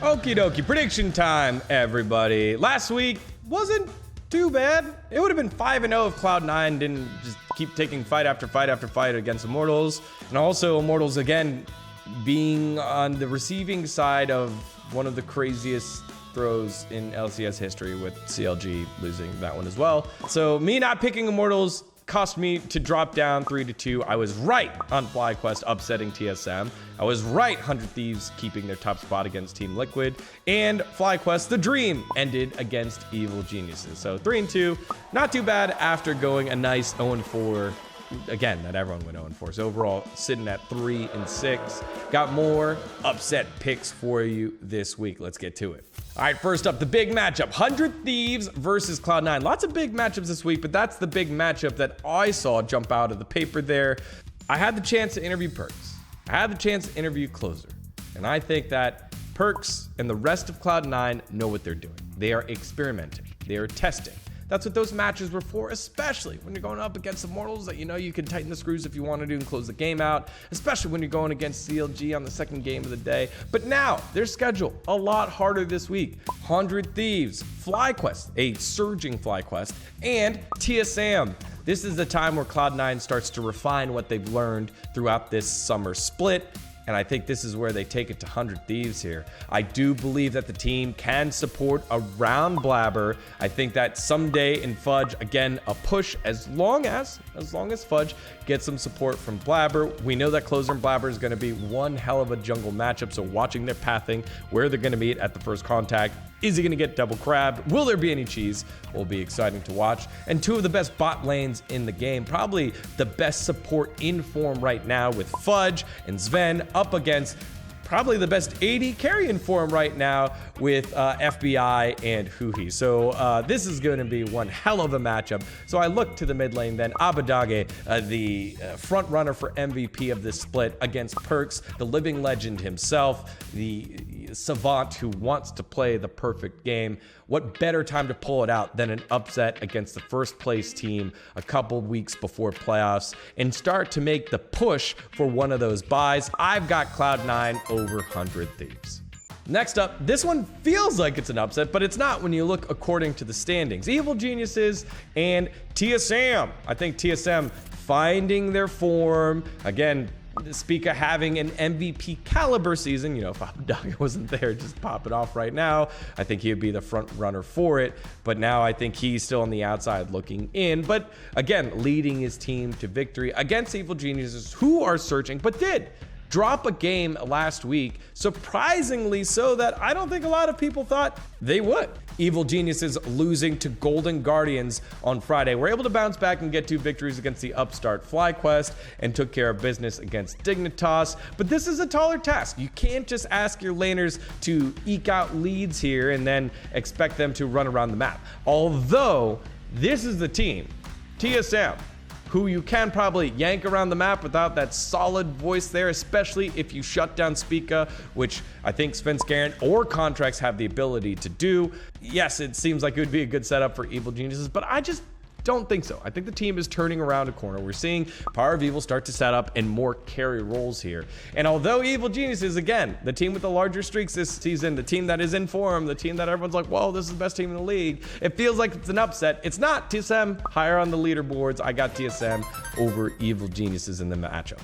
Okie dokie, prediction time, everybody. Last week wasn't too bad. It would have been 5-0 if Cloud9 didn't just keep taking fight after fight after fight against Immortals. And also Immortals, again, being on the receiving side of one of the craziest throws in LCS history with CLG losing that one as well. So me not picking Immortals cost me to drop down 3-2. I was right on FlyQuest upsetting TSM. I was right 100 Thieves keeping their top spot against Team Liquid. And FlyQuest, the dream, ended against Evil Geniuses. So 3-2, not too bad after going a nice 0-4. Again, that everyone went 0-4. So overall, sitting at 3-6. Got more upset picks for you this week. Let's get to it. All right, first up, the big matchup. 100 Thieves versus Cloud9. Lots of big matchups this week, but that's the big matchup that I saw jump out of the paper there. I had the chance to interview PERKZ. I had the chance to interview Closer. And I think that PERKZ and the rest of Cloud9 know what they're doing. They are experimenting. They are testing. That's what those matches were for, especially when you're going up against Immortals that you know you can tighten the screws if you want to do and close the game out, especially when you're going against CLG on the second game of the day. But now, their schedule a lot harder this week. 100 Thieves, FlyQuest, a surging FlyQuest, and TSM. This is the time where Cloud9 starts to refine what they've learned throughout this summer split. And I think this is where they take it to 100 Thieves here. I do believe that the team can support around Blabber. I think that someday in Fudge, again, a push as long as Fudge gets some support from Blabber. We know that Closer and Blabber is going to be one hell of a jungle matchup. So watching their pathing, where they're going to meet at the first contact. Is he going to get double crabbed? Will there be any cheese? Will be exciting to watch. And two of the best bot lanes in the game. Probably the best support in form right now with Fudge and VENN up against probably the best AD carry in form right now with FBI and Huhi. So this is going to be one hell of a matchup. So I look to the mid lane then. Abadage, the front runner for MVP of this split against PERKZ, the living legend himself, the savant who wants to play the perfect game. What better time to pull it out than an upset against the first place team a couple weeks before playoffs and start to make the push for one of those buys? I've got Cloud9 over 100 Thieves. Next up, this one feels like it's an upset, but it's not when you look according to the standings. Evil Geniuses and TSM. I think TSM finding their form. Again, Spica having an MVP caliber season. You know, if Abadage wasn't there, just pop it off right now. I think he would be the front runner for it. But now I think he's still on the outside looking in. But again, leading his team to victory against Evil Geniuses, who are searching, but did drop a game last week, surprisingly so that I don't think a lot of people thought they would. Evil Geniuses losing to Golden Guardians on Friday. We're able to bounce back and get 2 victories against the upstart FlyQuest and took care of business against Dignitas. But this is a taller task. You can't just ask your laners to eke out leads here and then expect them to run around the map. Although this is the team, TSM, who you can probably yank around the map without that solid voice there, especially if you shut down Spica, which I think Svenskeren or Contracts have the ability to do. Yes, it seems like it would be a good setup for Evil Geniuses, but I just don't think so. I think the team is turning around a corner. We're seeing Power of Evil start to set up in more carry roles here. And although Evil Geniuses, again, the team with the larger streaks this season, the team that is in form, the team that everyone's like, whoa, this is the best team in the league, it feels like it's an upset. It's not. TSM higher on the leaderboards. I got TSM over Evil Geniuses in the matchup.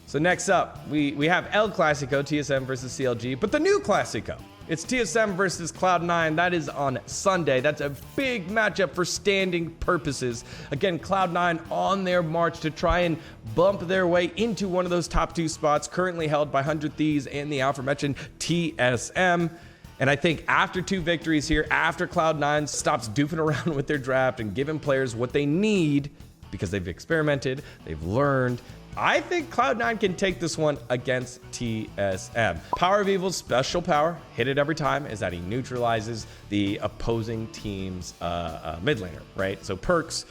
So next up, we have El Clasico, TSM versus CLG, but the new Clasico. It's TSM versus Cloud9. That is on Sunday. That's a big matchup for standing purposes. Again, Cloud9 on their march to try and bump their way into one of those top 2 spots currently held by 100 Thieves and the aforementioned TSM. And I think after 2 victories here, after Cloud9 stops doofing around with their draft and giving players what they need because they've experimented, they've learned, I think Cloud9 can take this one against TSM. Power of Evil's special power, hit it every time, is that he neutralizes the opposing team's mid laner, right? So PERKZ,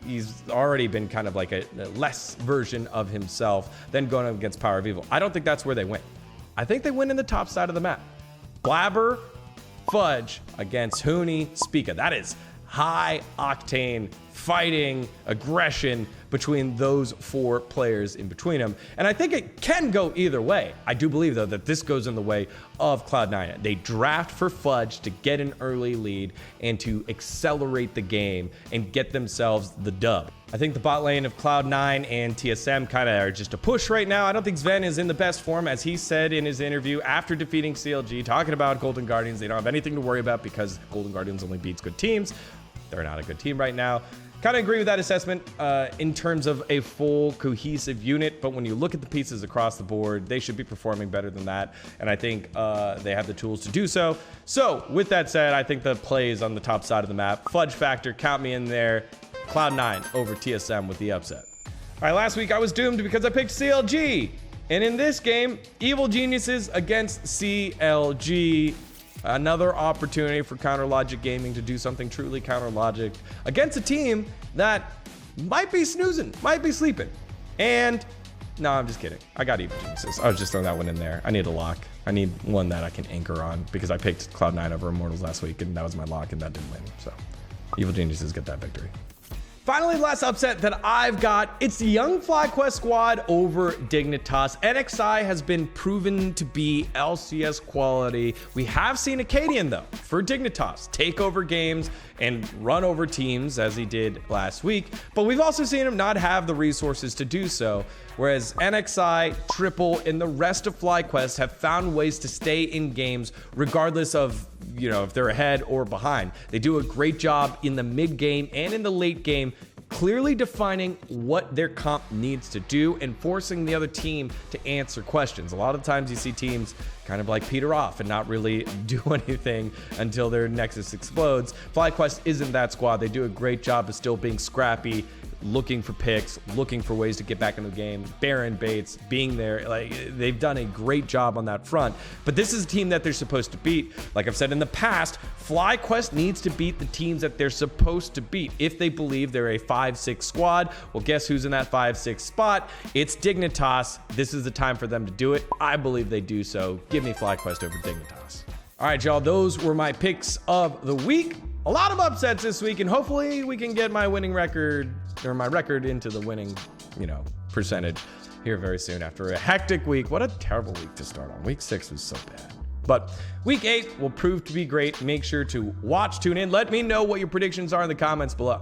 he's already been kind of like a less version of himself than going up against Power of Evil. I don't think that's where they win. I think they win in the top side of the map. Blabber, Fudge against Huni, Spica. That is high octane fighting, aggression between those 4 players in between them. And I think it can go either way. I do believe, though, that this goes in the way of Cloud9. They draft for Fudge to get an early lead and to accelerate the game and get themselves the dub. I think the bot lane of Cloud9 and TSM kind of are just a push right now. I don't think VENN is in the best form, as he said in his interview after defeating CLG, talking about Golden Guardians. They don't have anything to worry about because Golden Guardians only beats good teams. They're not a good team right now. Kind of agree with that assessment in terms of a full cohesive unit, but when you look at the pieces across the board, they should be performing better than that, and I think they have the tools to do so. So with that said, I think the play is on the top side of the map. Fudge factor, count me in there. Cloud9 over TSM with the upset. All right, last week I was doomed because I picked CLG, and in this game, Evil Geniuses against CLG. Another opportunity for Counter Logic Gaming to do something truly Counter Logic against a team that might be snoozing, might be sleeping. And no, I'm just kidding. I got Evil Geniuses. I was just throwing that one in there. I need a lock. I need one that I can anchor on because I picked Cloud9 over Immortals last week, and that was my lock, and that didn't win. So Evil Geniuses get that victory. Finally, the last upset that I've got, it's the young FlyQuest squad over Dignitas. NXI has been proven to be LCS quality. We have seen Acadian, though, for Dignitas, take over games and run over teams as he did last week. But we've also seen him not have the resources to do so, whereas NXI, Triple, and the rest of FlyQuest have found ways to stay in games regardless of, you know, if they're ahead or behind. They do a great job in the mid game and in the late game, clearly defining what their comp needs to do and forcing the other team to answer questions. A lot of times you see teams kind of like peter off and not really do anything until their Nexus explodes. FlyQuest isn't that squad. They do a great job of still being scrappy, looking for picks, looking for ways to get back into the game, Baron baits, being there. Like, they've done a great job on that front. But this is a team that they're supposed to beat. Like I've said in the past, FlyQuest needs to beat the teams that they're supposed to beat. If they believe they're a 5-6 squad, well, guess who's in that 5-6 spot? It's Dignitas. This is the time for them to do it. I believe they do so. Give me FlyQuest over Dignitas. All right, y'all, those were my picks of the week. A lot of upsets this week, and hopefully we can get my winning record, or my record into the winning, percentage here very soon after a hectic week. What a terrible week to start on. Week 6 was so bad. But week 8 will prove to be great. Make sure to watch, tune in. Let me know what your predictions are in the comments below.